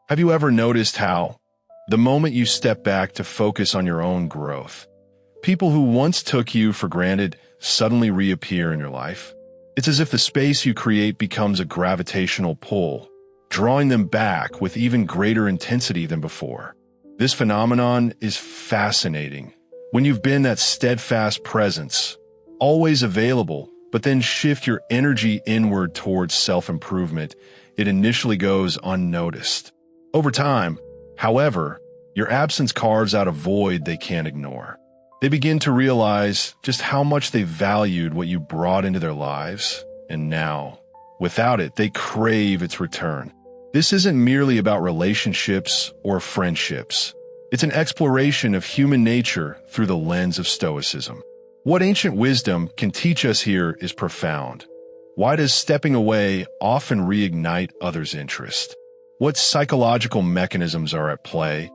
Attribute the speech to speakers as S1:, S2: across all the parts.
S1: Have you ever noticed how, the moment you step back to focus on your own growth, people who once took you for granted suddenly reappear in your life? It's as if the space you create becomes a gravitational pull, drawing them back with even greater intensity than before. This phenomenon is fascinating. When you've been that steadfast presence, always available, but then shift your energy inward towards self-improvement, it initially goes unnoticed. Over time, however, your absence carves out a void they can't ignore. They begin to realize just how much they valued what you brought into their lives, and now, without it, they crave its return. This isn't merely about relationships or friendships. It's an exploration of human nature through the lens of Stoicism. What ancient wisdom can teach us here is profound. Why does stepping away often reignite others' interest? What psychological mechanisms are at play?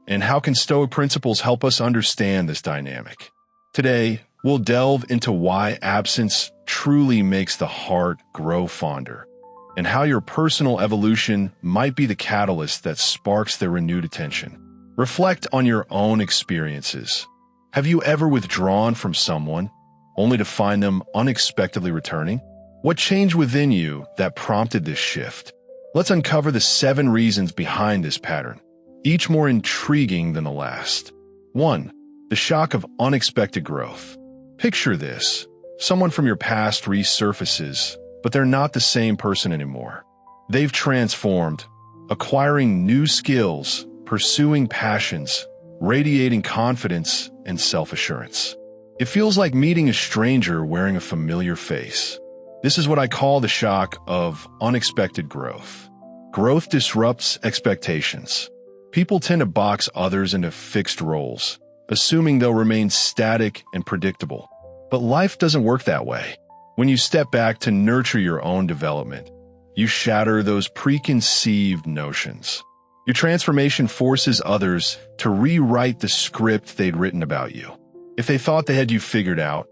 S1: And how can Stoic principles help us understand this dynamic? Today, we'll delve into why absence truly makes the heart grow fonder, and how your personal evolution might be the catalyst that sparks their renewed attention. Reflect on your own experiences. Have you ever withdrawn from someone, only to find them unexpectedly returning? What changed within you that prompted this shift? Let's uncover the 7 reasons behind this pattern, each more intriguing than the last. 1. The shock of unexpected growth. Picture this. Someone from your past resurfaces, but they're not the same person anymore. They've transformed, acquiring new skills, pursuing passions, radiating confidence and self-assurance. It feels like meeting a stranger wearing a familiar face. This is what I call the shock of unexpected growth. Growth disrupts expectations. People tend to box others into fixed roles, assuming they'll remain static and predictable. But life doesn't work that way. When you step back to nurture your own development, you shatter those preconceived notions. Your transformation forces others to rewrite the script they'd written about you. If they thought they had you figured out,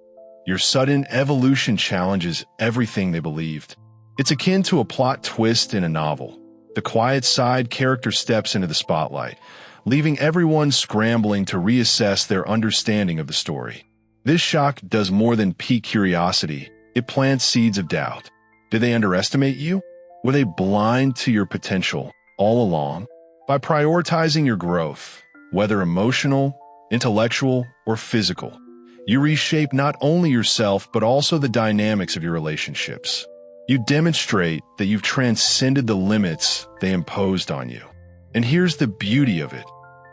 S1: your sudden evolution challenges everything they believed. It's akin to a plot twist in a novel. The quiet side character steps into the spotlight, leaving everyone scrambling to reassess their understanding of the story. This shock does more than pique curiosity. It plants seeds of doubt. Did they underestimate you? Were they blind to your potential all along? By prioritizing your growth, whether emotional, intellectual, or physical, you reshape not only yourself but also the dynamics of your relationships. You demonstrate that you've transcended the limits they imposed on you. And here's the beauty of it.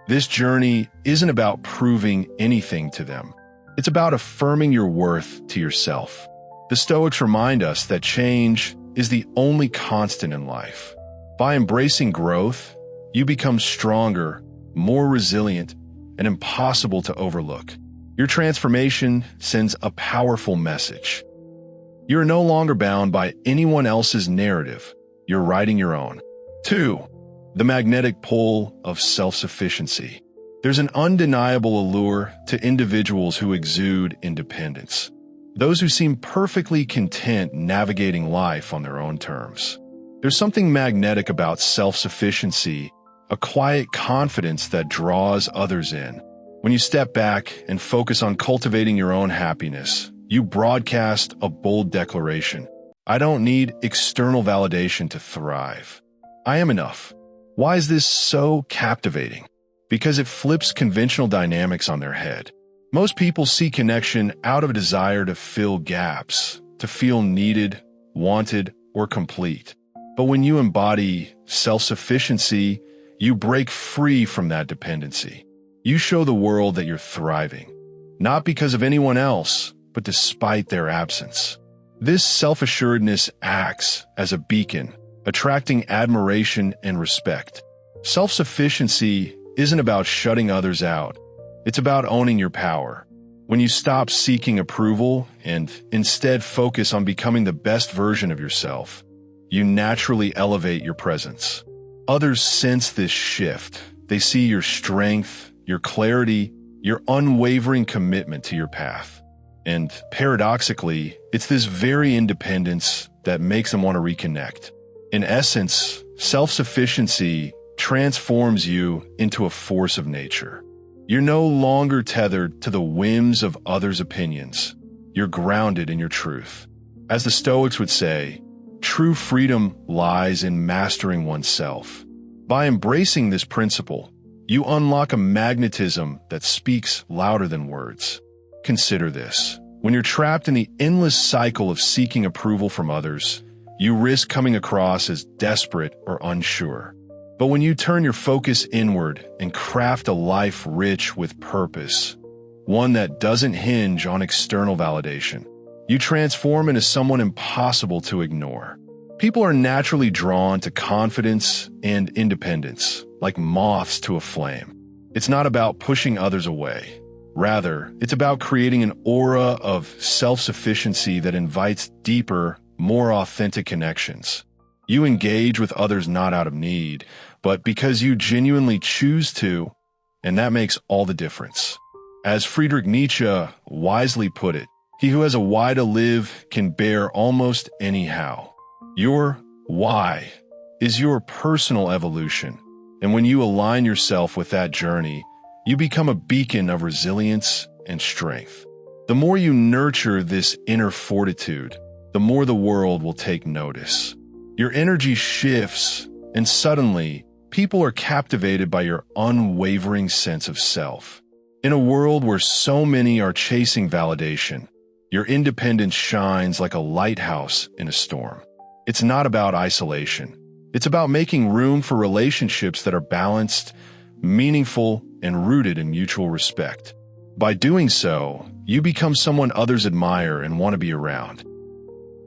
S1: This journey isn't about proving anything to them. It's about affirming your worth to yourself. The Stoics remind us that change is the only constant in life. By embracing growth, you become stronger, more resilient, and impossible to overlook. Your transformation sends a powerful message. You're no longer bound by anyone else's narrative. You're writing your own. 2. The magnetic pull of self-sufficiency. There's an undeniable allure to individuals who exude independence. Those who seem perfectly content navigating life on their own terms. There's something magnetic about self-sufficiency, a quiet confidence that draws others in. When you step back and focus on cultivating your own happiness, you broadcast a bold declaration. I don't need external validation to thrive. I am enough. Why is this so captivating? Because it flips conventional dynamics on their head. Most people see connection out of a desire to fill gaps, to feel needed, wanted, or complete. But when you embody self-sufficiency, you break free from that dependency. You show the world that you're thriving, not because of anyone else, but despite their absence. This self-assuredness acts as a beacon, attracting admiration and respect. Self-sufficiency isn't about shutting others out. It's about owning your power. When you stop seeking approval and instead focus on becoming the best version of yourself, you naturally elevate your presence. Others sense this shift. They see your strength, your clarity, your unwavering commitment to your path. And paradoxically, it's this very independence that makes them want to reconnect. In essence, self-sufficiency transforms you into a force of nature. You're no longer tethered to the whims of others' opinions. You're grounded in your truth. As the Stoics would say, true freedom lies in mastering oneself. By embracing this principle, you unlock a magnetism that speaks louder than words. Consider this. When you're trapped in the endless cycle of seeking approval from others, you risk coming across as desperate or unsure. But when you turn your focus inward and craft a life rich with purpose, one that doesn't hinge on external validation, you transform into someone impossible to ignore. People are naturally drawn to confidence and independence, like moths to a flame. It's not about pushing others away. Rather, it's about creating an aura of self-sufficiency that invites deeper, more authentic connections. You engage with others not out of need, but because you genuinely choose to, and that makes all the difference. As Friedrich Nietzsche wisely put it, he who has a why to live can bear almost any how. Your why is your personal evolution, and when you align yourself with that journey, you become a beacon of resilience and strength. The more you nurture this inner fortitude, the more the world will take notice. Your energy shifts, and suddenly, people are captivated by your unwavering sense of self. In a world where so many are chasing validation, your independence shines like a lighthouse in a storm. It's not about isolation. It's about making room for relationships that are balanced, meaningful, and rooted in mutual respect. By doing so, you become someone others admire and want to be around.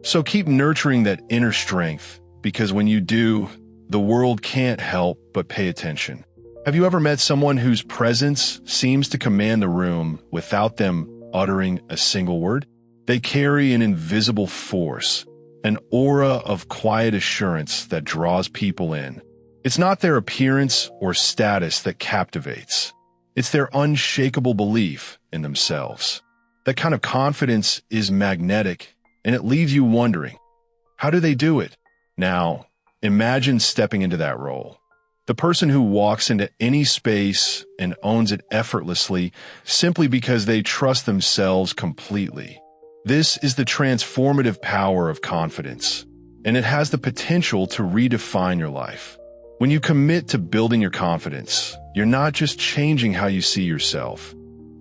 S1: So keep nurturing that inner strength, because when you do, the world can't help but pay attention. Have you ever met someone whose presence seems to command the room without them uttering a single word? They carry an invisible force, an aura of quiet assurance that draws people in. It's not their appearance or status that captivates. It's their unshakable belief in themselves. That kind of confidence is magnetic, and it leaves you wondering, how do they do it? Now, imagine stepping into that role. The person who walks into any space and owns it effortlessly simply because they trust themselves completely. This is the transformative power of confidence, and it has the potential to redefine your life. When you commit to building your confidence, you're not just changing how you see yourself,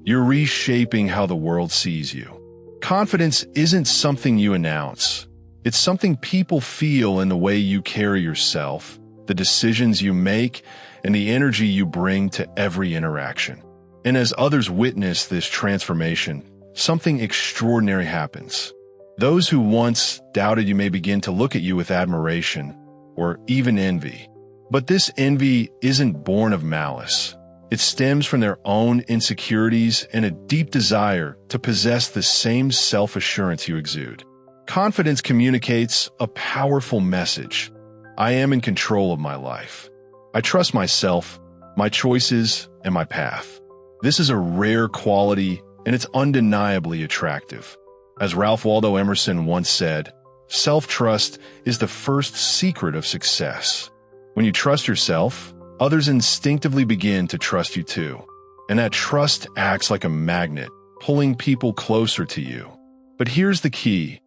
S1: you're reshaping how the world sees you. Confidence isn't something you announce. It's something people feel in the way you carry yourself, the decisions you make, and the energy you bring to every interaction. And as others witness this transformation, something extraordinary happens. Those who once doubted you may begin to look at you with admiration or even envy. But this envy isn't born of malice. It stems from their own insecurities and a deep desire to possess the same self-assurance you exude. Confidence communicates a powerful message. I am in control of my life. I trust myself, my choices, and my path. This is a rare quality, and it's undeniably attractive. As Ralph Waldo Emerson once said, self-trust is the first secret of success. When you trust yourself, others instinctively begin to trust you too. And that trust acts like a magnet, pulling people closer to you. But here's the key.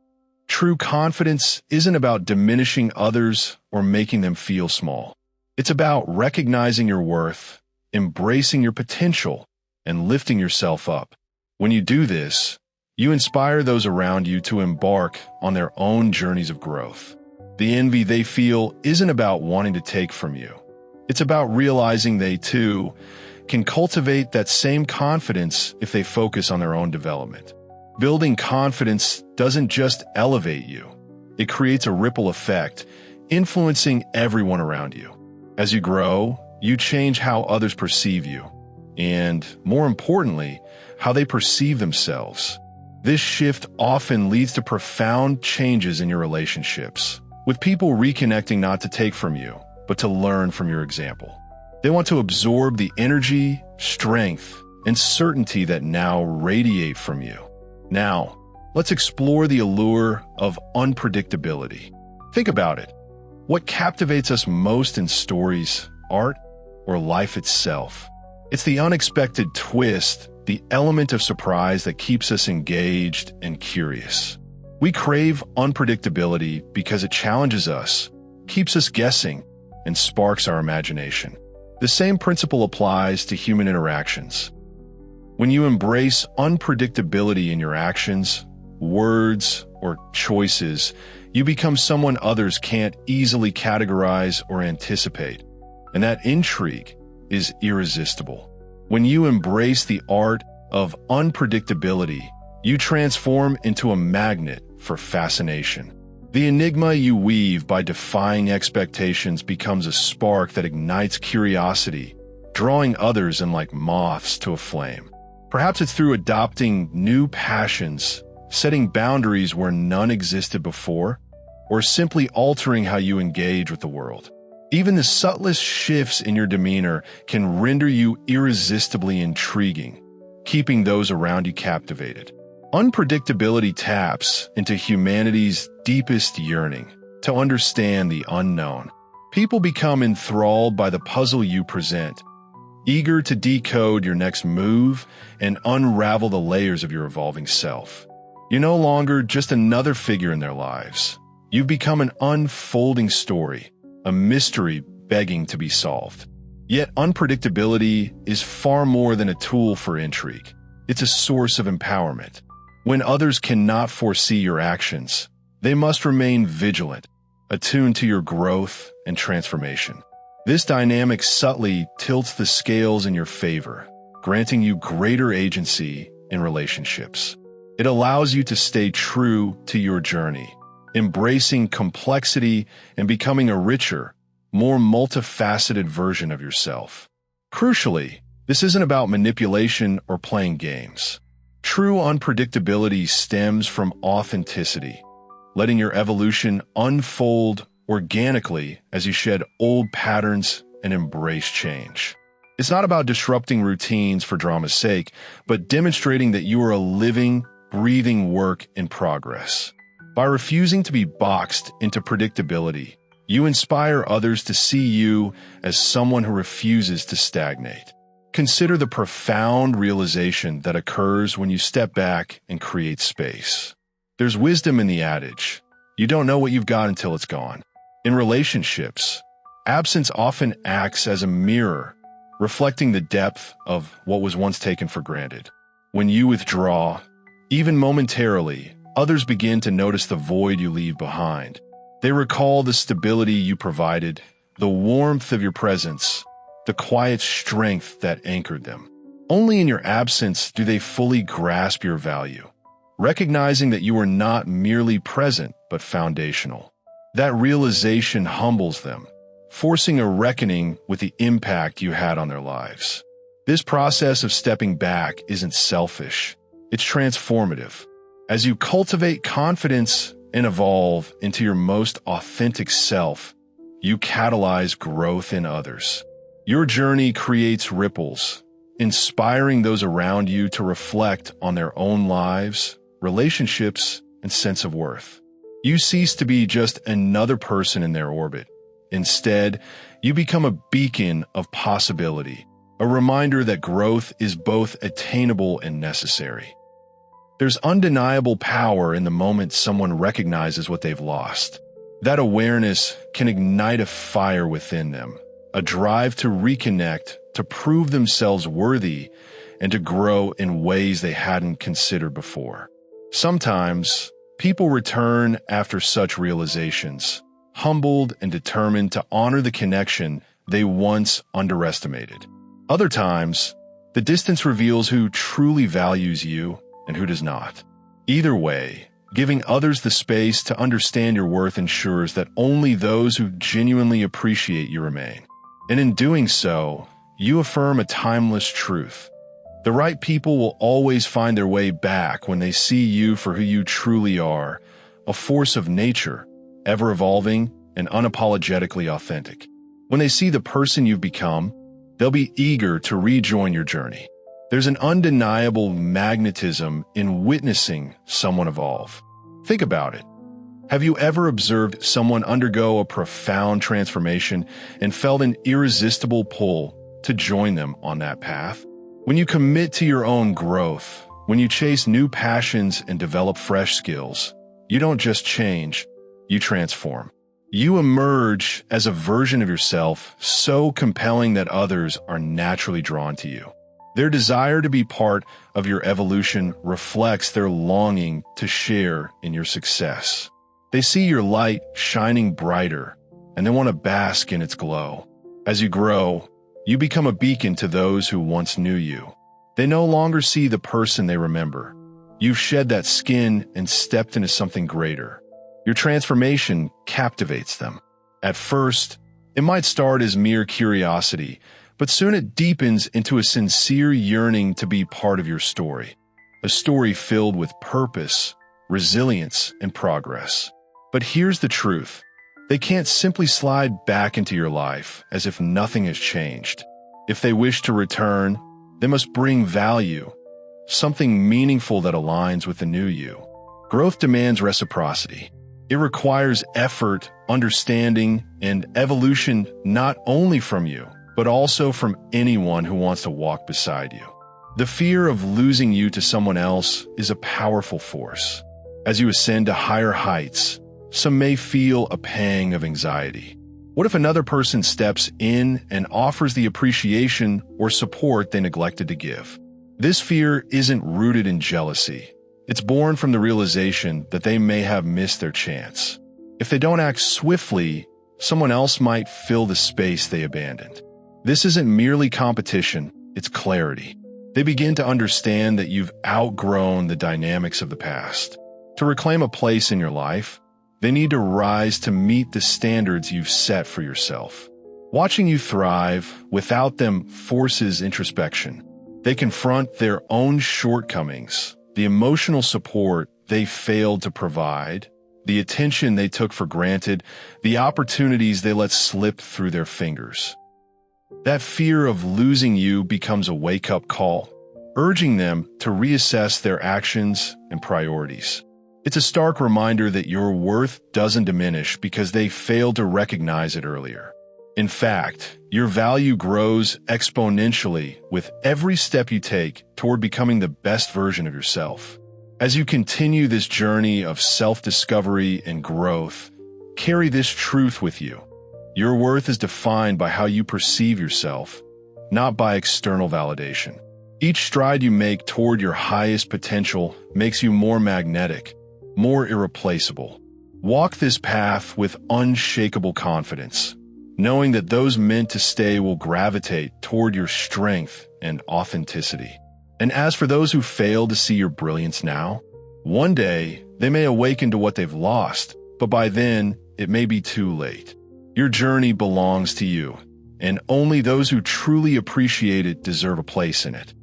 S1: True confidence isn't about diminishing others or making them feel small. It's about recognizing your worth, embracing your potential, and lifting yourself up. When you do this, you inspire those around you to embark on their own journeys of growth. The envy they feel isn't about wanting to take from you. It's about realizing they, too, can cultivate that same confidence if they focus on their own development. Building confidence doesn't just elevate you. It creates a ripple effect, influencing everyone around you. As you grow, you change how others perceive you, and, more importantly, how they perceive themselves. This shift often leads to profound changes in your relationships, with people reconnecting not to take from you, but to learn from your example. They want to absorb the energy, strength, and certainty that now radiate from you. Now, let's explore the allure of unpredictability. Think about it. What captivates us most in stories art, or life itself. It's the unexpected twist, the element of surprise that keeps us engaged and curious. We crave unpredictability because it challenges us, keeps us guessing, and sparks our imagination. The same principle applies to human interactions. When you embrace unpredictability in your actions, words, or choices, you become someone others can't easily categorize or anticipate, and that intrigue is irresistible. When you embrace the art of unpredictability, you transform into a magnet for fascination. The enigma you weave by defying expectations becomes a spark that ignites curiosity, drawing others in like moths to a flame. Perhaps it's through adopting new passions, setting boundaries where none existed before, or simply altering how you engage with the world. Even the subtlest shifts in your demeanor can render you irresistibly intriguing, keeping those around you captivated. Unpredictability taps into humanity's deepest yearning to understand the unknown. People become enthralled by the puzzle you present, eager to decode your next move and unravel the layers of your evolving self. You're no longer just another figure in their lives. You've become an unfolding story, a mystery begging to be solved. Yet unpredictability is far more than a tool for intrigue. It's a source of empowerment. When others cannot foresee your actions, they must remain vigilant, attuned to your growth and transformation. This dynamic subtly tilts the scales in your favor, granting you greater agency in relationships. It allows you to stay true to your journey, embracing complexity and becoming a richer, more multifaceted version of yourself. Crucially, this isn't about manipulation or playing games. True unpredictability stems from authenticity, letting your evolution unfold organically as you shed old patterns and embrace change. It's not about disrupting routines for drama's sake, but demonstrating that you are a living, breathing work in progress. By refusing to be boxed into predictability, you inspire others to see you as someone who refuses to stagnate. Consider the profound realization that occurs when you step back and create space. There's wisdom in the adage, you don't know what you've got until it's gone. In relationships, absence often acts as a mirror, reflecting the depth of what was once taken for granted. When you withdraw, even momentarily, others begin to notice the void you leave behind. They recall the stability you provided, the warmth of your presence, the quiet strength that anchored them. Only in your absence do they fully grasp your value, recognizing that you are not merely present but foundational. That realization humbles them, forcing a reckoning with the impact you had on their lives. This process of stepping back isn't selfish, it's transformative. As you cultivate confidence and evolve into your most authentic self, you catalyze growth in others. Your journey creates ripples, inspiring those around you to reflect on their own lives, relationships, and sense of worth. You cease to be just another person in their orbit. Instead, you become a beacon of possibility, a reminder that growth is both attainable and necessary. There's undeniable power in the moment someone recognizes what they've lost. That awareness can ignite a fire within them, a drive to reconnect, to prove themselves worthy, and to grow in ways they hadn't considered before. Sometimes, people return after such realizations, humbled and determined to honor the connection they once underestimated. Other times, the distance reveals who truly values you and who does not. Either way, giving others the space to understand your worth ensures that only those who genuinely appreciate you remain. And in doing so, you affirm a timeless truth. The right people will always find their way back when they see you for who you truly are, a force of nature, ever evolving and unapologetically authentic. When they see the person you've become, they'll be eager to rejoin your journey. There's an undeniable magnetism in witnessing someone evolve. Think about it. Have you ever observed someone undergo a profound transformation and felt an irresistible pull to join them on that path? When you commit to your own growth, when you chase new passions and develop fresh skills, you don't just change, you transform. You emerge as a version of yourself so compelling that others are naturally drawn to you. Their desire to be part of your evolution reflects their longing to share in your success. They see your light shining brighter, and they want to bask in its glow. As you grow, you become a beacon to those who once knew you. They no longer see the person they remember. You've shed that skin and stepped into something greater. Your transformation captivates them. At first, it might start as mere curiosity, but soon it deepens into a sincere yearning to be part of your story. A story filled with purpose, resilience, and progress. But here's the truth. They can't simply slide back into your life as if nothing has changed. If they wish to return, they must bring value, something meaningful that aligns with the new you. Growth demands reciprocity. It requires effort, understanding, and evolution not only from you, but also from anyone who wants to walk beside you. The fear of losing you to someone else is a powerful force. As you ascend to higher heights, some may feel a pang of anxiety. What if another person steps in and offers the appreciation or support they neglected to give? This fear isn't rooted in jealousy. It's born from the realization that they may have missed their chance. If they don't act swiftly, someone else might fill the space they abandoned. This isn't merely competition, it's clarity. They begin to understand that you've outgrown the dynamics of the past. To reclaim a place in your life, they need to rise to meet the standards you've set for yourself. Watching you thrive without them forces introspection. They confront their own shortcomings, the emotional support they failed to provide, the attention they took for granted, the opportunities they let slip through their fingers. That fear of losing you becomes a wake-up call, urging them to reassess their actions and priorities. It's a stark reminder that your worth doesn't diminish because they failed to recognize it earlier. In fact, your value grows exponentially with every step you take toward becoming the best version of yourself. As you continue this journey of self-discovery and growth, carry this truth with you. Your worth is defined by how you perceive yourself, not by external validation. Each stride you make toward your highest potential makes you more magnetic, more irreplaceable. Walk this path with unshakable confidence, knowing that those meant to stay will gravitate toward your strength and authenticity. And as for those who fail to see your brilliance now, one day they may awaken to what they've lost, but by then it may be too late. Your journey belongs to you, and only those who truly appreciate it deserve a place in it.